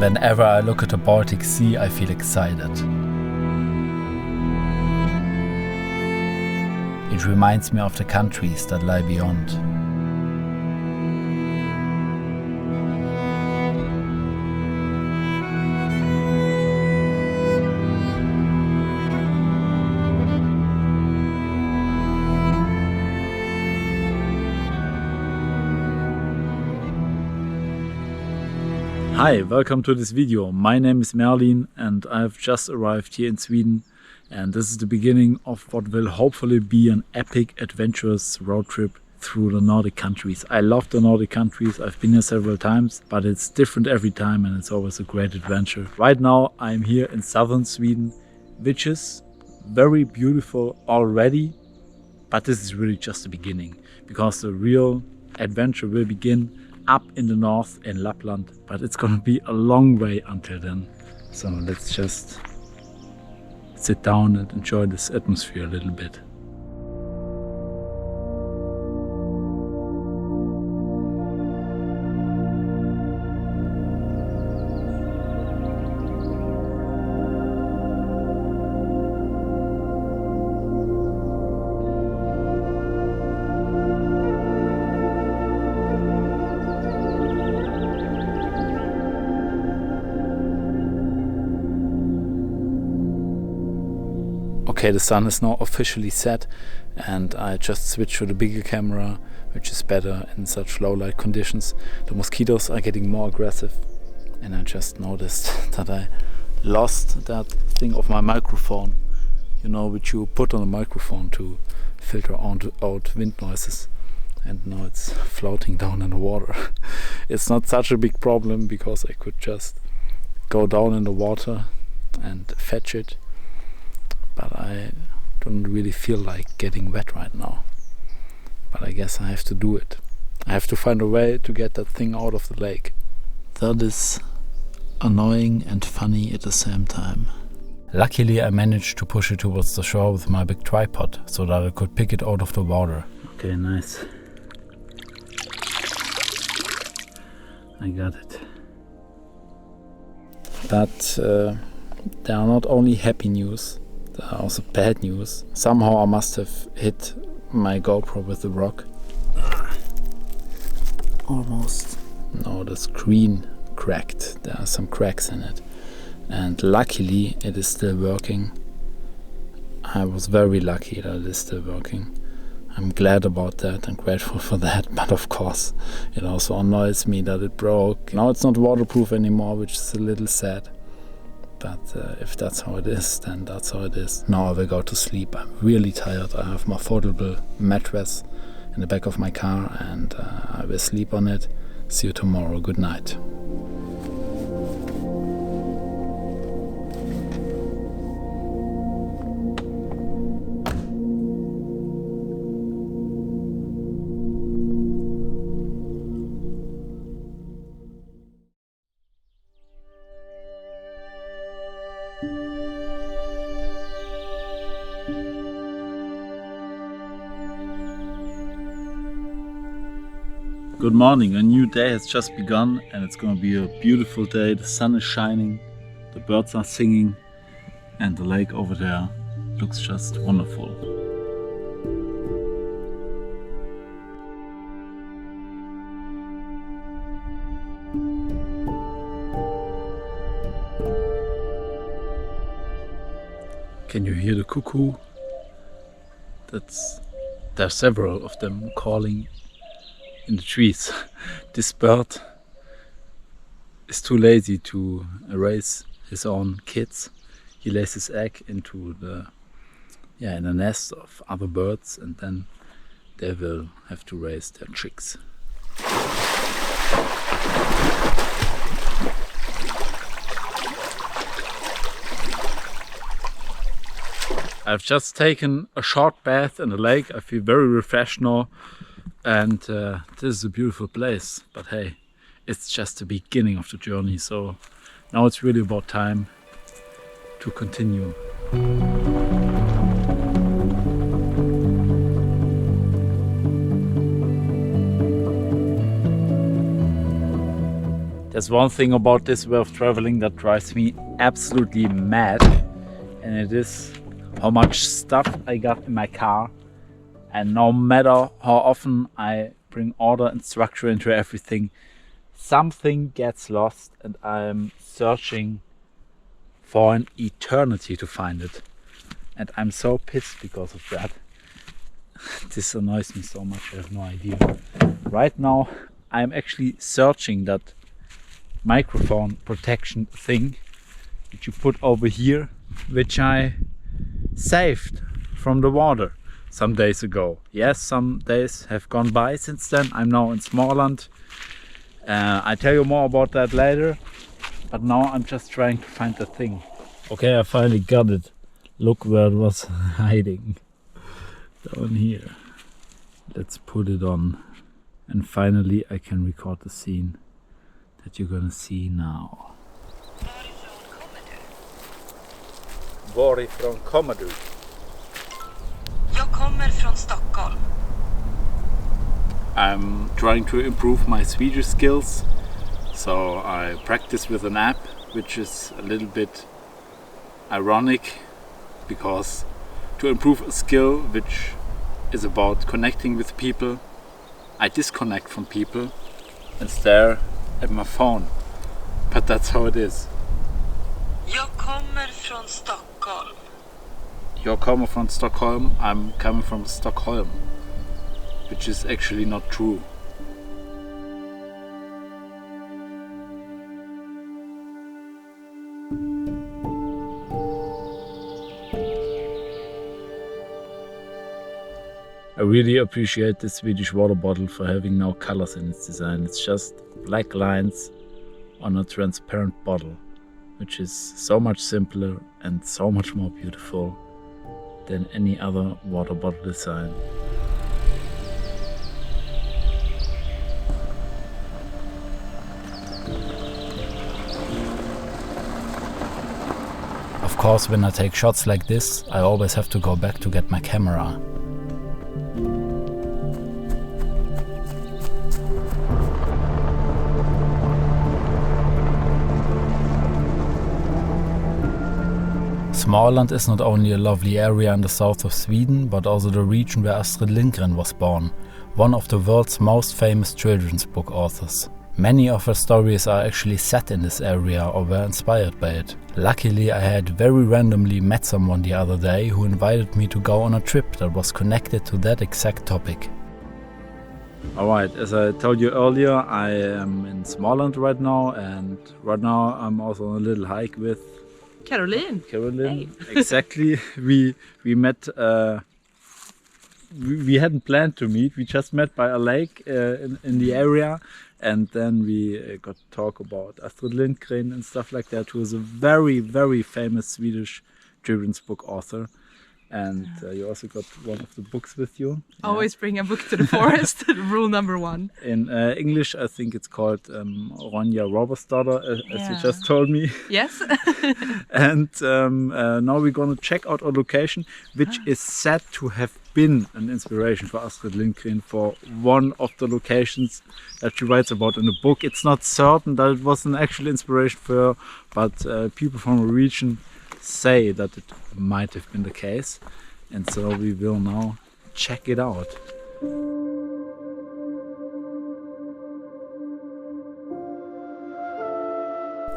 Whenever I look at the Baltic Sea, I feel excited. It reminds me of the countries that lie beyond. Hi, welcome to this video. My name is Merlin and I've just arrived here in Sweden, and this is the beginning of what will hopefully be an epic adventurous road trip through the Nordic countries. I love the Nordic countries, I've been here several times, but it's different every time and it's always a great adventure. Right now I'm here in southern Sweden, which is very beautiful already, but this is really just the beginning, because the real adventure will begin up in the north in Lapland, but it's gonna be a long way until then. So let's just sit down and enjoy this atmosphere a little bit. Okay, the sun is now officially set and I just switched to the bigger camera, which is better in such low light conditions. The mosquitoes are getting more aggressive and I just noticed that I lost that thing of my microphone, you know, which you put on a microphone to filter out wind noises, and now it's floating down in the water. It's not such a big problem because I could just go down in the water and fetch it. But I don't really feel like getting wet right now. But I guess I have to do it. I have to find a way to get that thing out of the lake. That is annoying and funny at the same time. Luckily, I managed to push it towards the shore with my big tripod so that I could pick it out of the water. Okay, nice. I got it. But there are not only happy news, there are also bad news. Somehow I must have hit my GoPro with the rock. Almost. No, the screen cracked. There are some cracks in it. And luckily it is still working. I was very lucky that it is still working. I'm glad about that and grateful for that, but of course it also annoys me that it broke. Now it's not waterproof anymore, which is a little sad. But if that's how it is, then that's how it is. Now I will go to sleep. I'm really tired. I have my foldable mattress in the back of my car and I will sleep on it. See you tomorrow. Good night. Good morning, a new day has just begun and it's going to be a beautiful day. The sun is shining, the birds are singing and the lake over there looks just wonderful. Can you hear the cuckoo? There are several of them calling in the trees. This bird is too lazy to raise his own kids. He lays his egg into in a nest of other birds and then they will have to raise their chicks. I've just taken a short bath in the lake. I feel very refreshed now. And this is a beautiful place, but hey, it's just the beginning of the journey, so now it's really about time to continue. There's one thing about this way of traveling that drives me absolutely mad, and it is how much stuff I got in my car. And no matter how often I bring order and structure into everything, something gets lost and I'm searching for an eternity to find it. And I'm so pissed because of that. This annoys me so much, I have no idea. Right now I'm actually searching that microphone protection thing which you put over here, which I saved from the water some days ago. Yes, some days have gone by since then. I'm now in Småland. I tell you more about that later, but now I'm just trying to find the thing. Okay, I finally got it. Look where it was hiding. Down here. Let's put it on. And finally I can record the scene that you're gonna see now. Varifrån kommer du? Jag kommer från Stockholm. I'm trying to improve my Swedish skills, so I practice with an app, which is a little bit ironic, because to improve a skill which is about connecting with people, I disconnect from people and stare at my phone. But that's how it is. Jag kommer från Stockholm. You're coming from Stockholm, I'm coming from Stockholm, which is actually not true. I really appreciate this Swedish water bottle for having no colors in its design. It's just black lines on a transparent bottle, which is so much simpler and so much more beautiful than any other water bottle design. Of course, when I take shots like this, I always have to go back to get my camera. Småland is not only a lovely area in the south of Sweden, but also the region where Astrid Lindgren was born, one of the world's most famous children's book authors. Many of her stories are actually set in this area or were inspired by it. Luckily, I had very randomly met someone the other day who invited me to go on a trip that was connected to that exact topic. Alright, as I told you earlier, I am in Småland right now, and right now I'm also on a little hike with Caroline. Hey. Exactly. We met. We hadn't planned to meet. We just met by a lake in the area, and then we got to talk about Astrid Lindgren and stuff like that. Who was a very, very famous Swedish children's book author. And you also got one of the books with you. Always bring a book to the forest. Rule number 1. In English, I think it's called Ronja Robbers Daughter, as you just told me. Yes. And now we're going to check out a location which is said to have been an inspiration for Astrid Lindgren for one of the locations that she writes about in the book. It's not certain that it was an actual inspiration for her, but people from the region say that it might have been the case, and so we will now check it out.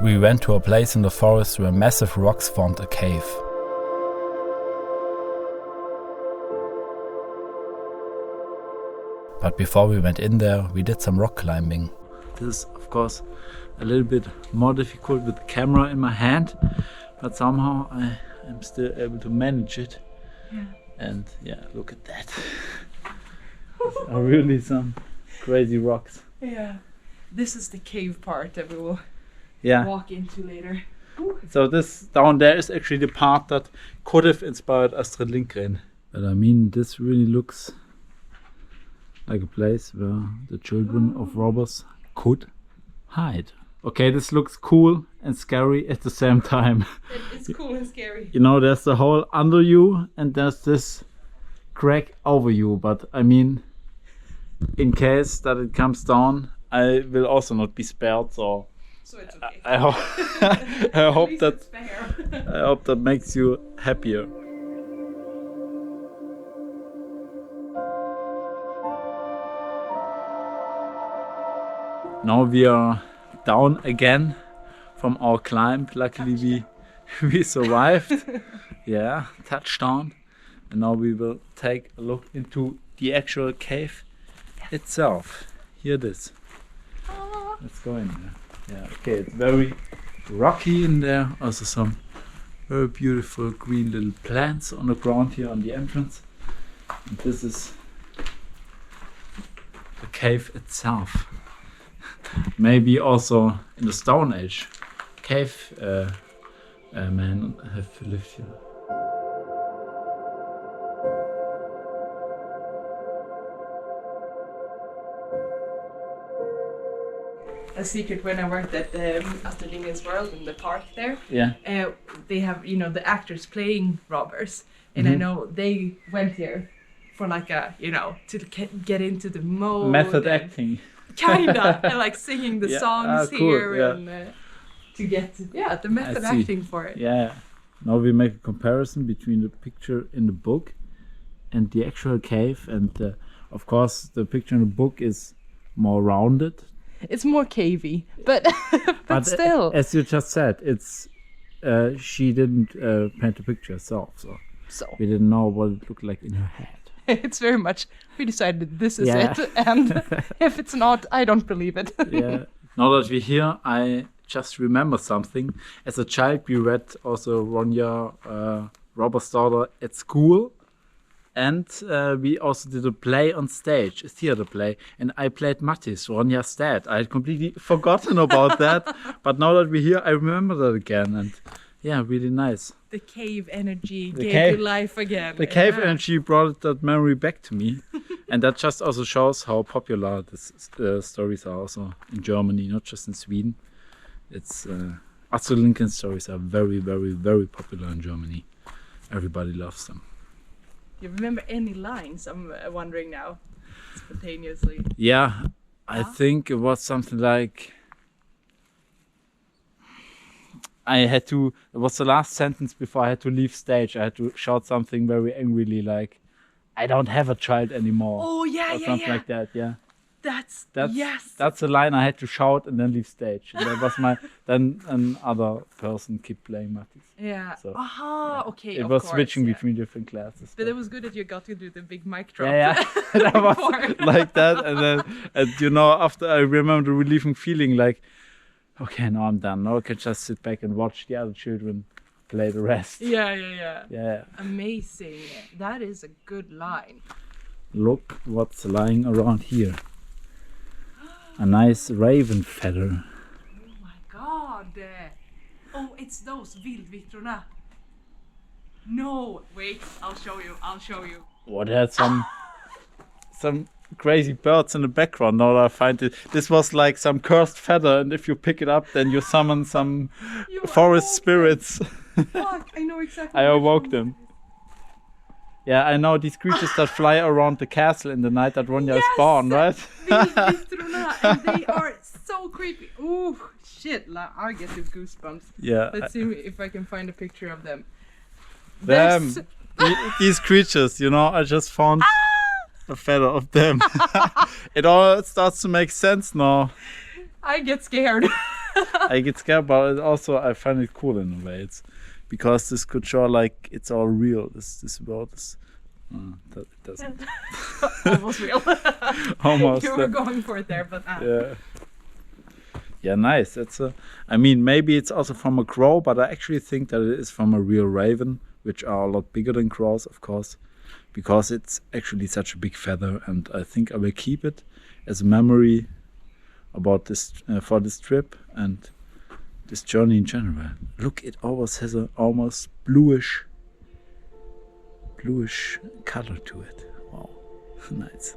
We went to a place in the forest where massive rocks formed a cave. But before we went in there, we did some rock climbing. This is, of course, a little bit more difficult with the camera in my hand, but somehow I am still able to manage it. Yeah. And yeah, look at that. These are really some crazy rocks. Yeah. This is the cave part that we will walk into later. So this down there is actually the part that could have inspired Astrid Lindgren. But I mean, this really looks like a place where the children of robbers could hide. Okay, this looks cool and scary at the same time. It's cool and scary. You know, there's the hole under you and there's this crack over you. But I mean, in case that it comes down, I will also not be spared. So so it's okay. I hope I hope least that it's fair. I hope that makes you happier. Now we are down again from our climb. Luckily we survived. Yeah, touchdown. And now we will take a look into the actual cave itself. Here it is. Let's go in there. Yeah, okay, it's very rocky in there. Also some very beautiful green little plants on the ground here on the entrance. And this is the cave itself. Maybe also in the Stone Age, cave men have lived here. A secret when I worked at Astrid Lindgren's World in the park there. Yeah. They have, you know, the actors playing robbers, and I know they went here for like a, you know, to get into the mode. Method acting. Kinda, and like singing the Yeah. songs Cool, here yeah. and to get the method see. acting for it. Yeah. Now we make a comparison between the picture in the book and the actual cave, and of course the picture in the book is more rounded. It's more cavey, but but still. As you just said, it's she didn't paint the picture herself, so we didn't know what it looked like in her head. It's very much, we decided this is Yeah. it, and if it's not, I don't believe it. Yeah. Now that we're here, I just remember something. As a child, we read also Ronja Rövardotter Daughter at school, and we also did a play on stage, a theater play, and I played Mattis, Ronja's dad. I had completely forgotten about that, but now that we're here, I remember that again, and yeah, really nice. The cave energy The gave cave- you life again. The cave Yeah. energy brought that memory back to me, and that just also shows how popular these stories are also in Germany, not just in Sweden. It's Astrid Lindgren stories are very, very, very popular in Germany. Everybody loves them. Do you remember any lines? I'm wondering now, spontaneously. Yeah, I think it was something like it was the last sentence before I had to leave stage. I had to shout something very angrily like, I don't have a child anymore. Oh yeah, or yeah, something yeah. like that, yeah. That's yes. That's the line I had to shout and then leave stage. And that was then another person kept playing Mattis. Yeah. So, Aha. yeah. Okay. It of was course, switching yeah. between different classes. But it was good that you got to do the big mic drop. yeah, that was before. like that, and you know, after I remember the relieving feeling, like, okay, now I'm done. Now I can just sit back and watch the other children play the rest. Yeah. Amazing. That is a good line. Look what's lying around here. A nice raven feather. Oh my god. Oh, it's those vildvittrorna. No, wait. I'll show you. What had some crazy birds in the background. Now that I find it, this was like some cursed feather, and if you pick it up, then you summon some forest spirits. Fuck, I know exactly. I awoke them. Yeah, I know these creatures that fly around the castle in the night that Ronja is born, right? Vildvittrorna, and they are so creepy. Ooh, shit! I get the goosebumps. Yeah. Let's see if I can find a picture of them. Them, There's- these creatures, you know, I just found a feather of them. It all starts to make sense now. I get scared. I get scared, but also I find it cool in a way. It's because this could show like it's all real. This world is. That it doesn't. Almost real. Almost. You were going for it there, but Yeah. Yeah, nice. I mean, maybe it's also from a crow, but I actually think that it is from a real raven, which are a lot bigger than crows, of course, because it's actually such a big feather, and I think I will keep it as a memory about this for this trip and this journey in general. Look, it always has a almost bluish color to it. Wow, nice.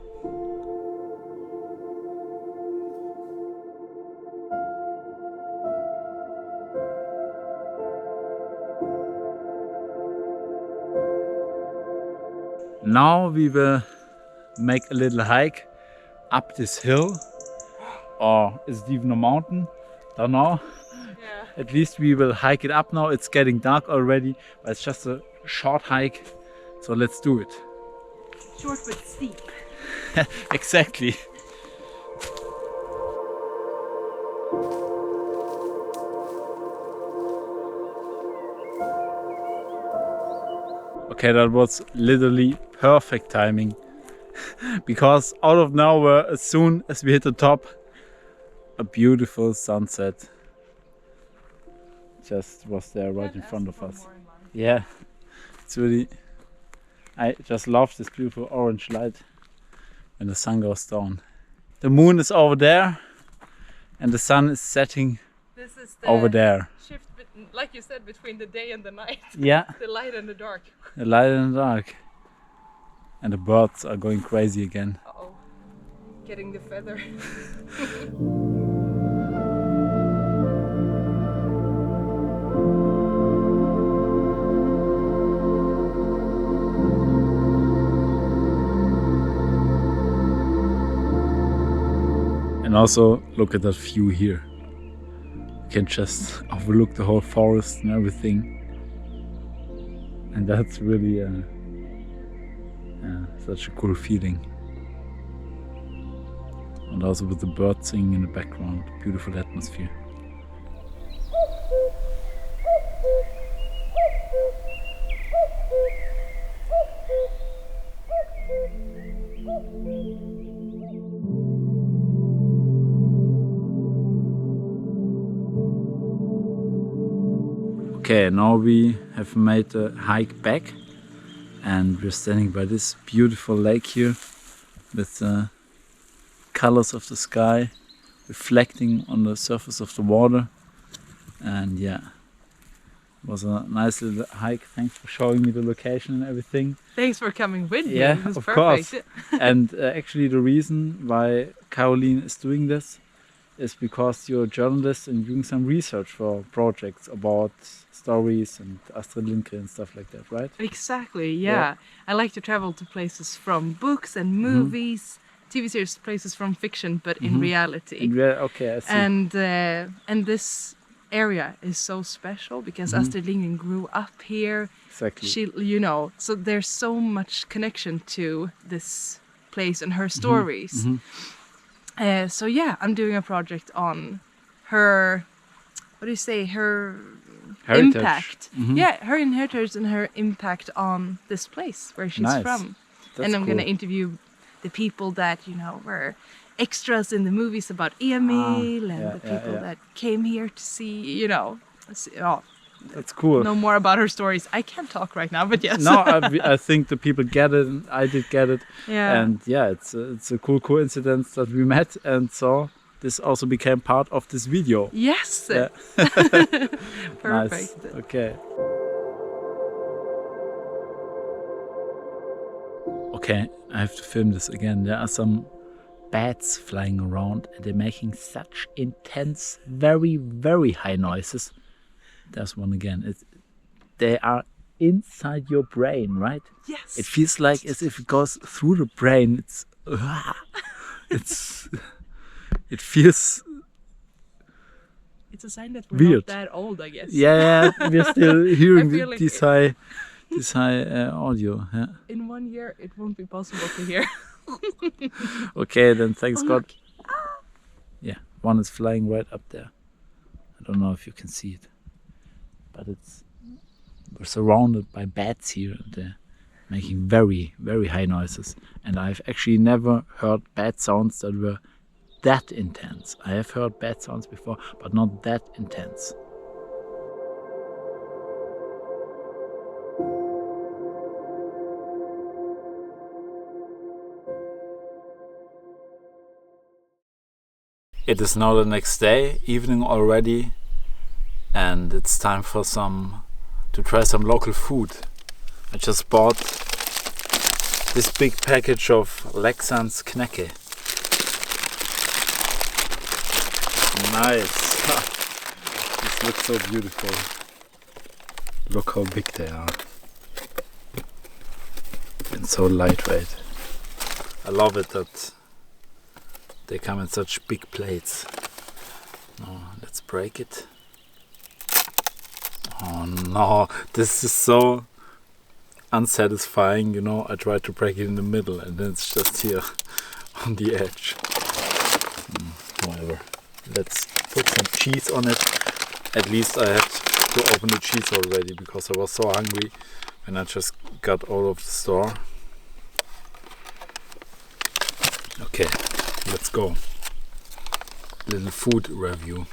Now we will make a little hike up this hill, or is it even a mountain, Don't know. Yeah. At least we will hike it up now. It's getting dark already, but it's just a short hike. So let's do it. Short but steep. Exactly. Okay, that was literally perfect timing. Because out of nowhere, as soon as we hit the top, a beautiful sunset just was there right in front of us. Yeah, it's really, I just love this beautiful orange light when the sun goes down. The moon is over there and the sun is setting This is the over there. shift, like you said, between the day and the night. Yeah, The light and the dark. the light and the dark. And the birds are going crazy again. Uh-oh. Getting the feather. And also look at that view here. You can just overlook the whole forest and everything. And that's really such a cool feeling. And also with the birds singing in the background, beautiful atmosphere. Okay, now we have made the hike back and we're standing by this beautiful lake here with the colors of the sky reflecting on the surface of the water. And yeah, it was a nice little hike. Thanks for showing me the location and everything. Thanks for coming with me. Yeah, It was of perfect. course. And actually the reason why Caroline is doing this is because you're a journalist and doing some research for projects about stories and Astrid Lindgren and stuff like that, right? Exactly, yeah. I like to travel to places from books and Mm-hmm. movies, TV series, places from fiction, but in reality. Okay, I see. And this area is so special because Astrid Lindgren grew up here. Exactly. She, you know, so there's so much connection to this place and her stories. So yeah, I'm doing a project on her, what do you say, her Heritage. impact. Yeah, her heritage and her impact on this place where she's Nice. from. That's And I'm cool. gonna interview the people that, you know, were extras in the movies about Emil and yeah, the people yeah. that came here to see, you know, That's cool. know more about her stories. I can't talk right now, but yes. No, I think the people get it, and I did get it. Yeah. And yeah, it's a cool coincidence that we met, and so this also became part of this video. Yes. Yeah. Perfect. Nice. Okay. Okay, I have to film this again. There are some bats flying around and they're making such intense, very, very high noises. There's one again. They are inside your brain, right? Yes. It feels like as if it goes through the brain. It feels It's a sign that we're weird. not that old, I guess. Yeah, we're still hearing I feel like this high audio. Yeah. In 1 year, it won't be possible to hear. Okay, then thanks Oh, God. look. Yeah, one is flying right up there. I don't know if you can see it, but we're surrounded by bats here. They're making very, very high noises, and I've actually never heard bat sounds that were that intense. I have heard bat sounds before, but not that intense. It is now the next day, evening already, and it's time for to try some local food. I just bought this big package of Leksands Knäcke. Nice. This looks so beautiful. Look how big they are. And so lightweight. I love it that they come in such big plates. Now let's Let's break it. Oh no, this is so unsatisfying, you know. I tried to break it in the middle and then it's just here on the edge. Whatever. Let's put some cheese on it. At least I had to open the cheese already because I was so hungry when I just got out of the store. Okay, let's go. Little food review.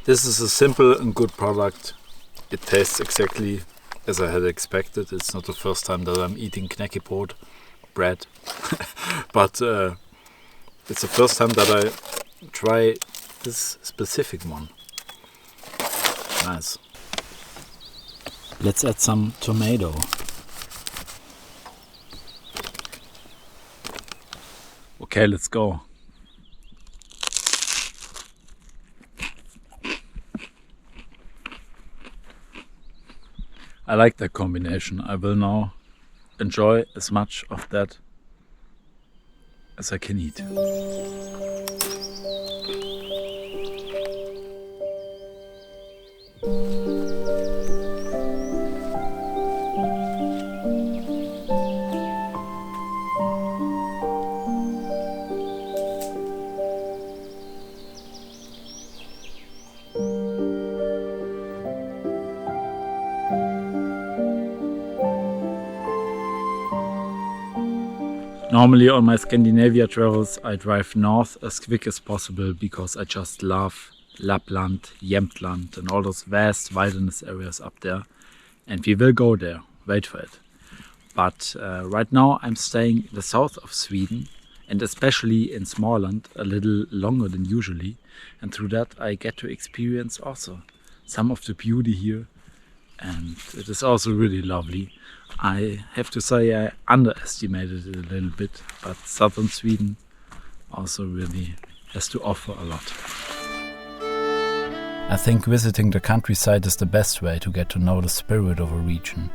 This is a simple and good product. It tastes exactly as I had expected. It's not the first time that I'm eating Knäcke bread, but it's the first time that I try this specific one. Nice. Let's add some tomato. Okay, let's go. I like that combination. I will now enjoy as much of that as I can eat. Normally on my Scandinavia travels I drive north as quick as possible because I just love Lapland, Jämtland and all those vast wilderness areas up there, and we will go there, wait for it. But right now I'm staying in the south of Sweden and especially in Småland a little longer than usually, and through that I get to experience also some of the beauty here, and it is also really lovely. I have to say I underestimated it a little bit, but southern Sweden also really has to offer a lot. I think visiting the countryside is the best way to get to know the spirit of a region.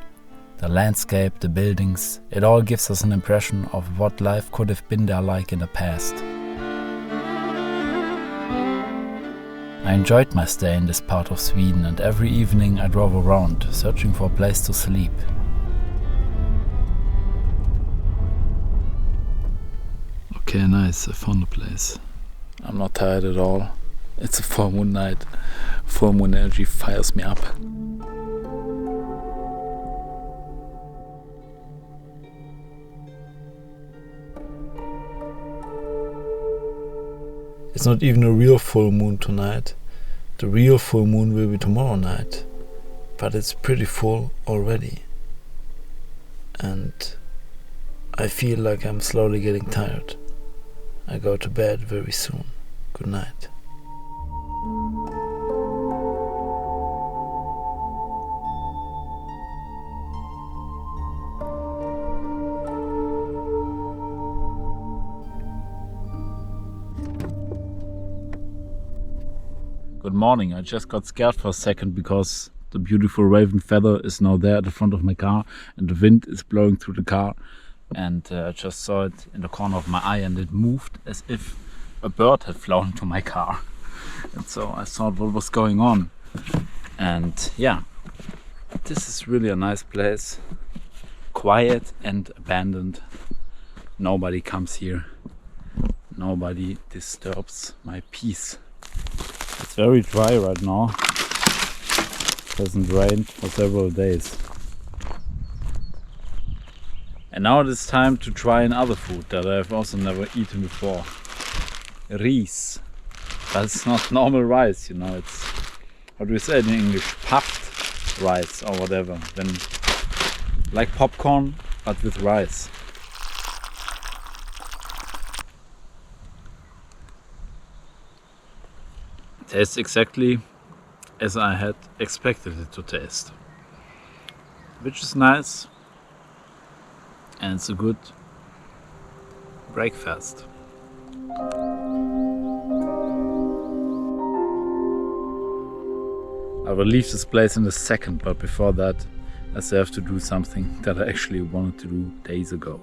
The landscape, the buildings, it all gives us an impression of what life could have been there like in the past. I enjoyed my stay in this part of Sweden, and every evening I drove around, searching for a place to sleep. Okay, nice, I found a place. I'm not tired at all. It's a full moon night. Full moon energy fires me up. It's not even a real full moon tonight. The real full moon will be tomorrow night. But it's pretty full already. And I feel like I'm slowly getting tired. I go to bed very soon. Good night. Good morning. I just got scared for a second because the beautiful raven feather is now there at the front of my car and the wind is blowing through the car. And I just saw it in the corner of my eye and it moved as if a bird had flown to my car. And so I thought what was going on. And yeah, this is really a nice place. Quiet and abandoned. Nobody comes here. Nobody disturbs my peace. It's very dry right now. It hasn't rained for several days. And now it is time to try another food that I've also never eaten before. Rice. But it's not normal rice, you know, it's, how do you say it in English? Puffed rice or whatever. Then, like popcorn, but with rice. It tastes exactly as I had expected it to taste. Which is nice. And it's a good breakfast. I will leave this place in a second, but before that I still have to do something that I actually wanted to do days ago.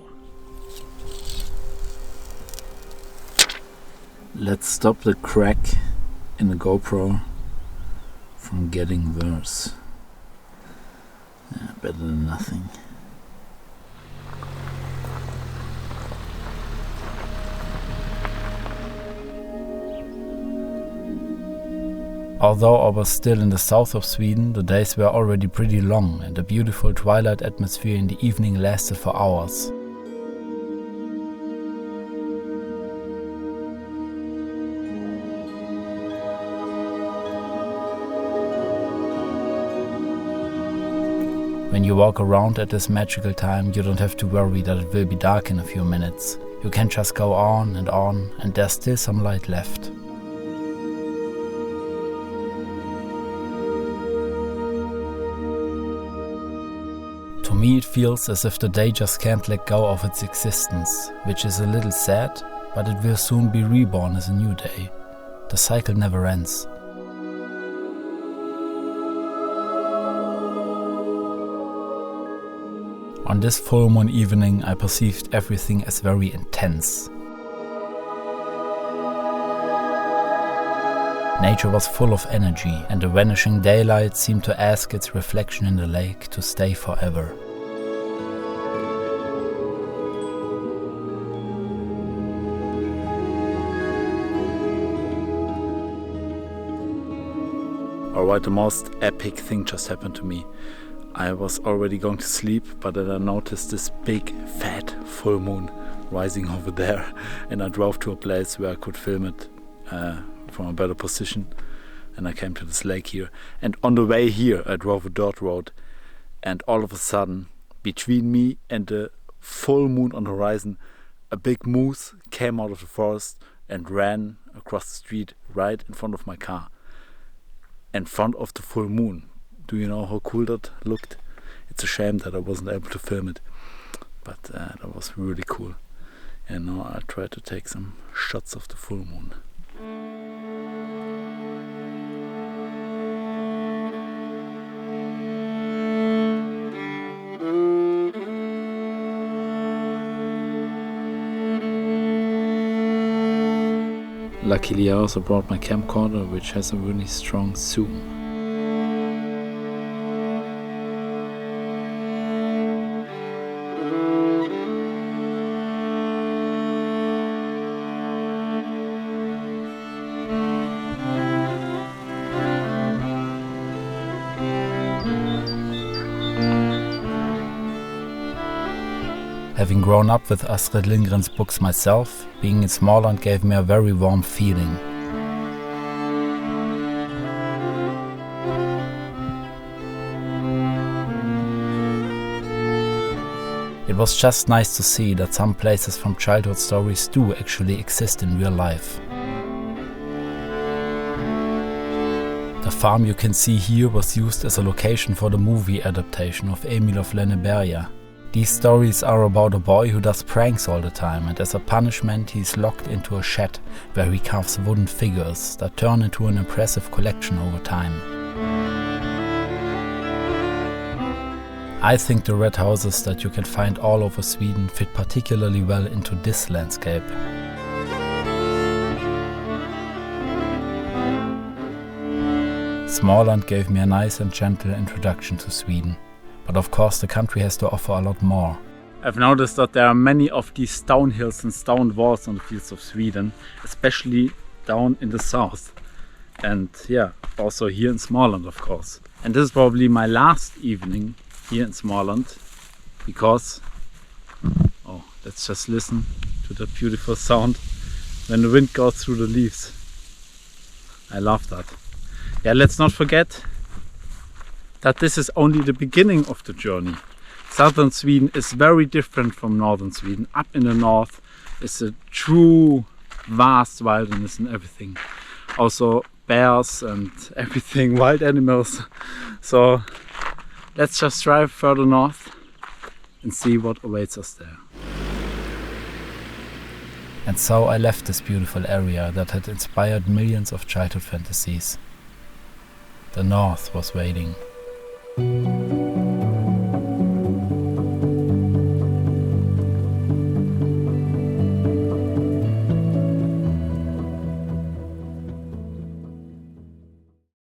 Let's stop the crack in the GoPro from getting worse. Yeah, better than nothing. Although I was still in the south of Sweden, the days were already pretty long and the beautiful twilight atmosphere in the evening lasted for hours. When you walk around at this magical time, you don't have to worry that it will be dark in a few minutes. You can just go on, and there's still some light left. To me it feels as if the day just can't let go of its existence, which is a little sad, but it will soon be reborn as a new day. The cycle never ends. On this full moon evening I perceived everything as very intense. Nature was full of energy, and the vanishing daylight seemed to ask its reflection in the lake to stay forever. Alright, the most epic thing just happened to me. I was already going to sleep, but then I noticed this big, fat full moon rising over there, and I drove to a place where I could film it from a better position, and I came to this lake here. And on the way here I drove a dirt road, and all of a sudden between me and the full moon on the horizon a big moose came out of the forest and ran across the street right in front of my car, in front of the full moon. Do you know how cool that looked? It's a shame that I wasn't able to film it, but that was really cool. And now I try to take some shots of the full moon. Luckily I also brought my camcorder, which has a really strong zoom. Having grown up with Astrid Lindgren's books myself, being in Småland gave me a very warm feeling. It was just nice to see that some places from childhood stories do actually exist in real life. The farm you can see here was used as a location for the movie adaptation of Emil of Lönneberga. These stories are about a boy who does pranks all the time, and as a punishment he is locked into a shed where he carves wooden figures that turn into an impressive collection over time. I think the red houses that you can find all over Sweden fit particularly well into this landscape. Småland gave me a nice and gentle introduction to Sweden. But of course the country has to offer a lot more. I've noticed that there are many of these stone hills and stone walls on the fields of Sweden, especially down in the south. And yeah, also here in Småland, of course. And this is probably my last evening here in Småland, because, oh, let's just listen to that beautiful sound when the wind goes through the leaves. I love that. Yeah, let's not forget that this is only the beginning of the journey. Southern Sweden is very different from northern Sweden. Up in the north is a true vast wilderness and everything. Also bears and everything, wild animals. So let's just drive further north and see what awaits us there. And so I left this beautiful area that had inspired millions of childhood fantasies. The north was waiting.